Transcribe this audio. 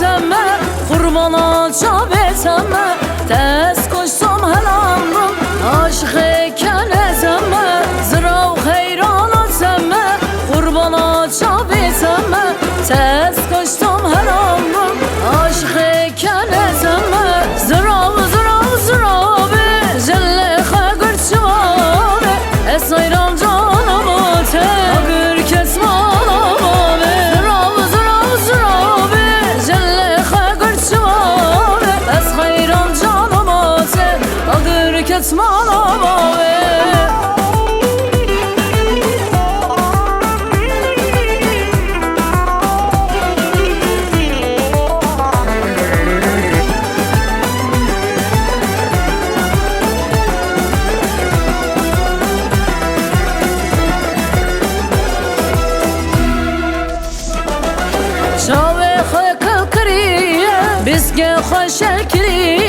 canım Kurmana çabeseme Tez koşsam helandım Aşık kelezeme Zırav heyran atseme Kurbana çabeseme Tez koşsam helandım Aşık kelezeme Zırav zırav zırav Jelle khagır çuave Esayram canım te Agır kesmanam Zırav zırav zırav Jelle khagır çuave Es hayran canım te Agır kesmanam شاوه خواه کل کریه بزگه خواه شل کریه